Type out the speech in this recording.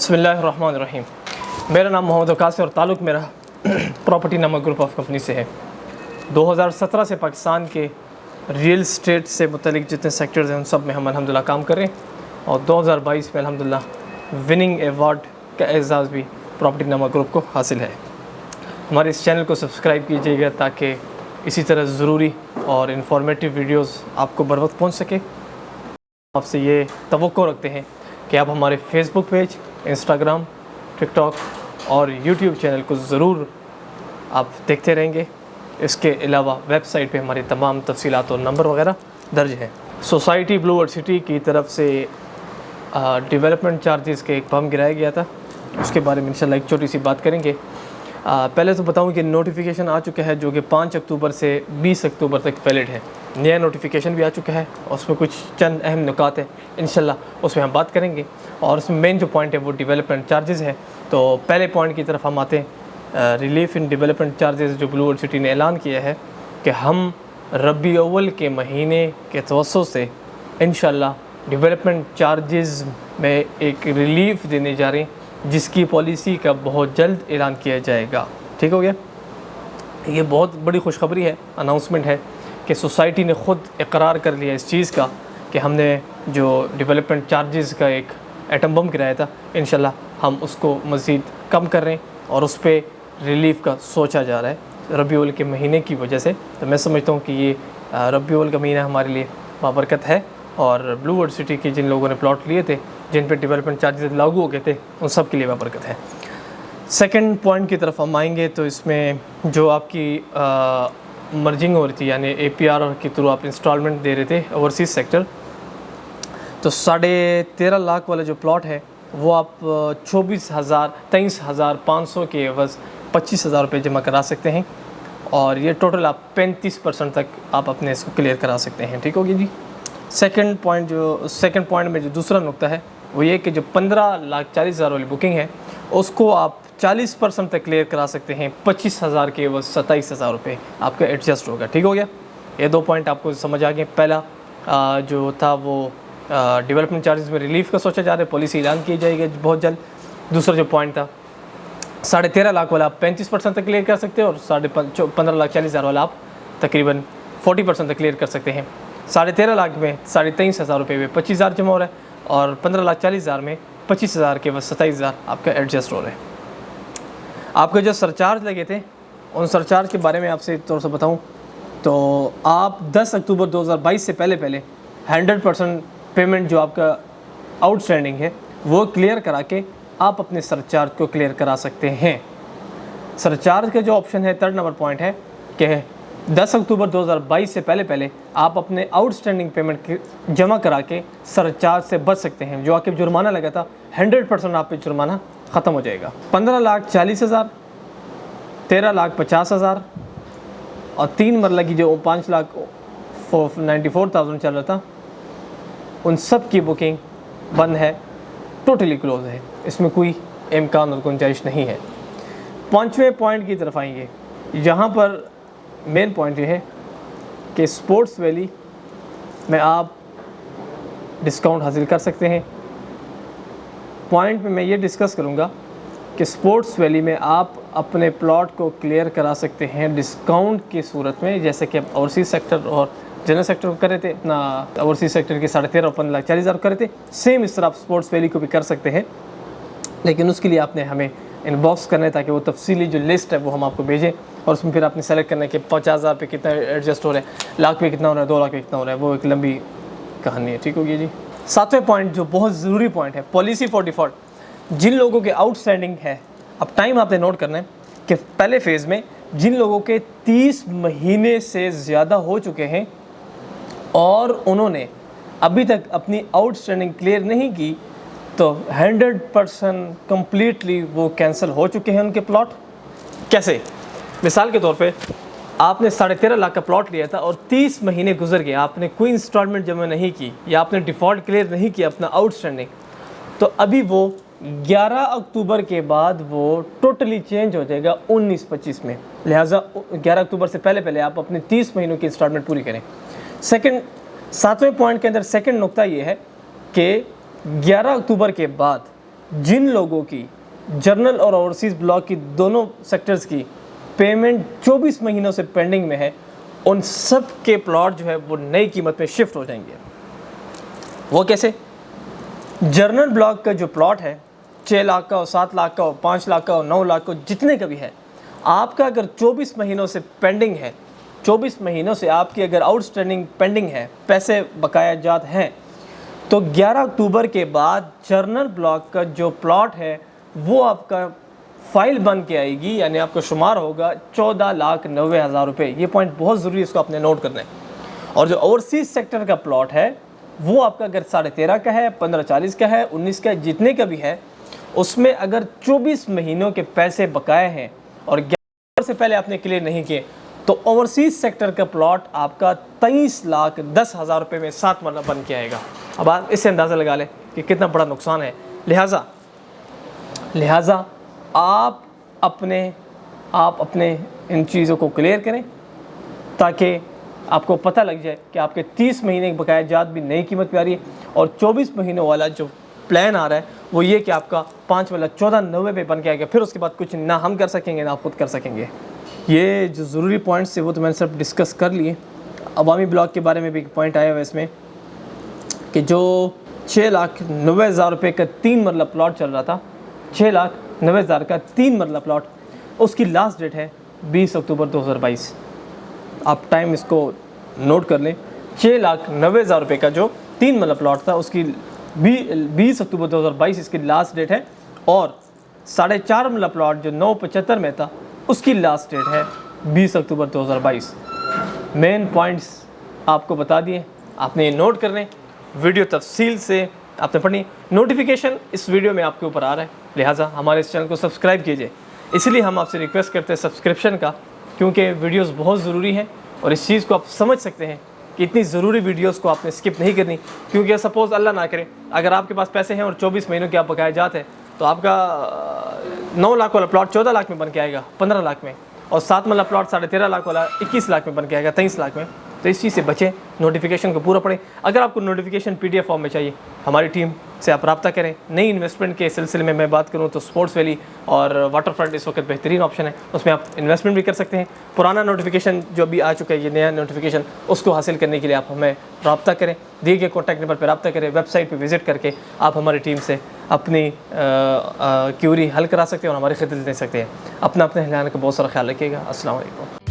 बिस्मिल्लाहिर्रहमानिर्रहीम। मेरा नाम मोहम्मद वकास है और ताल्लुक़ मेरा प्रॉपर्टी नामक ग्रुप ऑफ कंपनी से है। 2017 से पाकिस्तान के रियल स्टेट से मुतल्लिक जितने सेक्टर्स हैं उन सब में हम अल्हम्दुलिल्लाह काम कर रहे हैं और 2022 में अल्हम्दुलिल्लाह विनिंग अवार्ड का एजाज़ भी प्रॉपर्टी नामक ग्रुप को हासिल है। हमारे इस चैनल को सब्सक्राइब कीजिएगा ताकि इसी तरह ज़रूरी और इन्फॉर्मेटिव वीडियोज़ आपको बर वक्त पहुँच सके। आपसे ये तवक्को रखते हैं कि आप हमारे फेसबुक पेज, इंस्टाग्राम, टिकटॉक और यूट्यूब चैनल को ज़रूर आप देखते रहेंगे। इसके अलावा वेबसाइट पे हमारी तमाम तफसीलात और नंबर वगैरह दर्ज हैं। सोसाइटी ब्लू वर्ल्ड सिटी की तरफ से डेवलपमेंट चार्जेस के एक फॉर्म गिराया गया था, उसके बारे में इंशाल्लाह एक छोटी सी बात करेंगे। पहले तो बताऊं कि नोटिफिकेशन आ चुका है जो कि 5 अक्टूबर से 20 अक्टूबर तक वैलिड है। नया नोटिफिकेशन भी आ चुका है, उसमें कुछ चंद अहम नुकात हैं, इंशाल्लाह उसमें हम बात करेंगे। और उसमें मेन जो पॉइंट है वो डेवलपमेंट चार्जेस है। तो पहले पॉइंट की तरफ हम आते हैं। रिलीफ इन डेवलपमेंट चार्जेस जो ब्लू वर्ल्ड सिटी ने ऐलान किया है कि हम रबी अव्वल के महीने के तवस्सुत से इंशाल्लाह डेवलपमेंट चार्जेस में एक रिलीफ देने जा रहे हैं, जिसकी पॉलिसी का बहुत जल्द ऐलान किया जाएगा। ठीक हो गया। ये बहुत बड़ी खुशखबरी है, अनाउंसमेंट है कि सोसाइटी ने ख़ुद इकरार कर लिया इस चीज़ का कि हमने जो डेवलपमेंट चार्जेस का एक एटम बम गिराया था, इंशाल्लाह हम उसको मज़ीद कम कर रहे हैं और उस पर रिलीफ़ का सोचा जा रहा है रबी अव्वल के महीने की वजह से। तो मैं समझता हूँ कि ये रबी अव्वल का महीना हमारे लिए बाबरकत है और ब्लू वर्ल्ड सिटी के जिन लोगों ने प्लॉट लिए थे, जिन पे डेवलपमेंट चार्जेस लागू हो गए थे, उन सब के लिए बाबरकत है। सेकंड पॉइंट की तरफ हम आएंगे तो इसमें जो आपकी मर्जिंग हो रही थी, यानी APR के थ्रू आप इंस्टॉलमेंट दे रहे थे ओवरसीज़ सेक्टर, तो 13.5 लाख वाला जो प्लॉट है वो आप 23,500 के एवज़ 25,000 रुपये जमा करा सकते हैं और ये टोटल आप 35% तक आप अपने इसको क्लियर करा सकते हैं। ठीक होगी जी। सेकंड पॉइंट में जो दूसरा नुक्ता है वो ये कि जो 15,40,000 वाली बुकिंग है उसको आप 40% तक क्लियर करा सकते हैं। 25,000 के एवज़ 27,000 रुपये आपका एडजस्ट होगा। ठीक हो गया। ये दो पॉइंट आपको समझ आ गए। पहला जो था वो डेवलपमेंट चार्जेस में रिलीफ का सोचा जा रहा है, पॉलिसी ऐलान की जाएगी बहुत जल्द। दूसरा जो पॉइंट था 13.5 लाख वाला आप 35% तक क्लियर कर सकते हैं और 15,40,000 वाला आप तकरीबन 40% तक क्लियर कर सकते हैं। 13.5 लाख में 23,500 रुपये में 25,000 जमा हो रहा है और 15,40,000 में 25,000 के बस 27,000 आपका एडजस्ट हो रहा है। आपके जो सरचार्ज लगे थे उन सरचार्ज के बारे में आपसे थोड़ा सा बताऊं तो आप 10 अक्टूबर 2022 से पहले 100% पेमेंट जो आपका आउटस्टैंडिंग है वो क्लियर करा के आप अपने सरचार्ज को क्लियर करा सकते हैं। सरचार्ज का जो ऑप्शन है, थर्ड नंबर पॉइंट है कि 10 अक्टूबर 2022 से पहले आप अपने आउटस्टैंडिंग पेमेंट जमा करा के सरचार्ज से बच सकते हैं। जो आपके जुर्माना लगा था 100% आप पे जुर्माना ख़त्म हो जाएगा। 15,40,000, 13,50,000 और 3 मरला की जो 5,94,000 चल रहा था, उन सब की बुकिंग बंद है, टोटली क्लोज है। इसमें कोई इम्कान और गुंजाइश नहीं है। 5वें पॉइंट की तरफ आएंगे। यहाँ पर मेन पॉइंट ये है कि स्पोर्ट्स वैली में आप डिस्काउंट हासिल कर सकते हैं। पॉइंट में मैं ये डिस्कस करूँगा कि स्पोर्ट्स वैली में आप अपने प्लॉट को क्लियर करा सकते हैं डिस्काउंट की सूरत में, जैसे कि आप ओवरसीज़ सेक्टर और जनरल सेक्टर को कर रहे थे। अपना ओवरसीज़ सेक्टर के 13.5 और 15,40,000 कर रहे थे, सेम इस तरह आप स्पोर्ट्स वैली को भी कर सकते हैं। लेकिन उसके लिए आपने हमें इनबॉक्स करना है ताकि वो तफसीली जो लिस्ट है वो हम आपको भेजें और उसमें फिर आपने सेलेक्ट करना है कि 50,000 पे कितना एडजस्ट हो रहा है, लाख पे कितना हो रहा है, 2 लाख पे कितना हो रहा है। वो एक लंबी कहानी है। ठीक होगी जी। 7वें पॉइंट जो बहुत ज़रूरी पॉइंट है, पॉलिसी फॉर डिफ़ॉल्ट। जिन लोगों के आउटस्टैंडिंग है, अब टाइम आपने नोट करना है कि पहले फ़ेज़ में जिन लोगों के 30 महीने से ज़्यादा हो चुके हैं और उन्होंने अभी तक अपनी आउटस्टैंडिंग क्लियर नहीं की, तो 100% कम्प्लीटली वो कैंसिल हो चुके हैं उनके प्लॉट। कैसे? मिसाल के तौर पे आपने 13.5 लाख का प्लॉट लिया था और 30 महीने गुजर गए, आपने कोई इंस्टॉलमेंट जमा नहीं की या आपने डिफ़ॉल्ट क्लियर नहीं किया अपना आउटस्टैंडिंग, तो अभी वो 11 अक्टूबर के बाद वो टोटली चेंज हो जाएगा 19-25 में। लिहाजा 11 अक्टूबर से पहले आप अपने 30 महीनों की इंस्टॉलमेंट पूरी करें। 7वें पॉइंट के अंदर सेकंड नुक्ता ये है कि 11 अक्टूबर के बाद जिन लोगों की जर्नल और ओवरसीज़ ब्लॉक की दोनों सेक्टर्स की पेमेंट 24 महीनों से पेंडिंग में है, उन सब के प्लॉट जो है वो नई कीमत में शिफ्ट हो जाएंगे। वो कैसे? जर्नल ब्लॉक का जो प्लॉट है 6 लाख का हो, 7 लाख का हो, 5 लाख का हो, 9 लाख का हो, जितने का भी है, आपका अगर 24 महीनों से पेंडिंग है, 24 महीनों से आपकी अगर आउटस्टैंडिंग पेंडिंग है, पैसे बकाया जात हैं, तो 11 अक्टूबर के बाद जर्नल ब्लॉक का जो प्लॉट है वो आपका फाइल बन के आएगी, यानी आपका शुमार होगा 14,90,000 रुपये। ये पॉइंट बहुत ज़रूरी है, इसको आपने नोट करना है। और जो ओवरसीज़ सेक्टर का प्लॉट है वो आपका अगर 13.5 का है, 1540 का है, 19 का है, जितने का भी है, उसमें अगर 24 महीनों के पैसे बकाए हैं और 11 से पहले आपने क्लियर नहीं किए, तो ओवरसीज़ सेक्टर का प्लॉट आपका 23,10,000 रुपये में 7 मरला बन के आएगा। अब आप इससे अंदाज़ा लगा लें कि कितना बड़ा नुकसान है। लिहाजा आप अपने इन चीज़ों को क्लियर करें ताकि आपको पता लग जाए कि आपके 30 महीने की बकाया जात भी नई कीमत पे आ रही है, और 24 महीनों वाला जो प्लान आ रहा है वो ये कि आपका 5 वाला 14,90 पे बन के आएगा। फिर उसके बाद कुछ ना हम कर सकेंगे ना आप खुद कर सकेंगे। ये जो ज़रूरी पॉइंट्स थे वो तो मैंने सब डिस्कस कर लिए। अवामी ब्लॉक के बारे में भी एक पॉइंट आया हुआ है इसमें कि जो 6,90,000 रुपये का 3 मरला प्लॉट चल रहा था, 6,90,000 का 3 मरला प्लॉट, उसकी लास्ट डेट है 20 अक्टूबर 2022। आप टाइम इसको नोट कर लें। 6,90,000 रुपये का जो 3 मरला प्लॉट था उसकी 20 अक्टूबर 2022 इसकी लास्ट डेट है, और 4.5 मरला प्लॉट जो 975 में था उसकी लास्ट डेट है 20 अक्टूबर 2022। मेन पॉइंट्स आपको बता दिए, आपने ये नोट करने, वीडियो तफसील से आपने पढ़नी। नोटिफिकेशन इस वीडियो में आपके ऊपर आ रहा है, लिहाजा हमारे इस चैनल को सब्सक्राइब कीजिए। इसलिए हम आपसे रिक्वेस्ट करते हैं सब्सक्रिप्शन का, क्योंकि वीडियोस बहुत ज़रूरी हैं और इस चीज़ को आप समझ सकते हैं कि इतनी ज़रूरी वीडियोस को आपने स्किप नहीं करनी, क्योंकि सपोज़ अल्लाह ना करे अगर आपके पास पैसे हैं और 24 महीनों के आप बकाया जाते हैं, तो आपका 9 लाख वाला प्लॉट 14 लाख में बन के आएगा, 15 लाख में, और 7 वाला प्लॉट 13.5 लाख वाला 21 लाख में बन के आएगा, 23 लाख में। तो इस चीज़ से बचें, नोटिफिकेशन को पूरा पढ़ें। अगर आपको नोटिफिकेशन PDF फॉर्म में चाहिए, हमारी टीम से आप रब्ता करें। नई इन्वेस्टमेंट के सिलसिले में मैं बात करूं तो स्पोर्ट्स वैली और वाटर फ्रंट इस वक्त बेहतरीन ऑप्शन है, उसमें आप इन्वेस्टमेंट भी कर सकते हैं। पुराना नोटिफिकेशन जो अभी आ चुका है, ये नया नोटिफिकेशन, उसको हासिल करने के लिए आप हमें रब्ता करें, दिए गए कॉन्टैक्ट नंबर पर रब्ता करें। वेबसाइट पर विज़िट करके आप हमारी टीम से अपनी क्यूरी हल करा सकते हैं और हमारी खिदमत दे सकते हैं। अपने हिलाने का बहुत सारा ख्याल रखिएगा। अस्सलाम वालेकुम।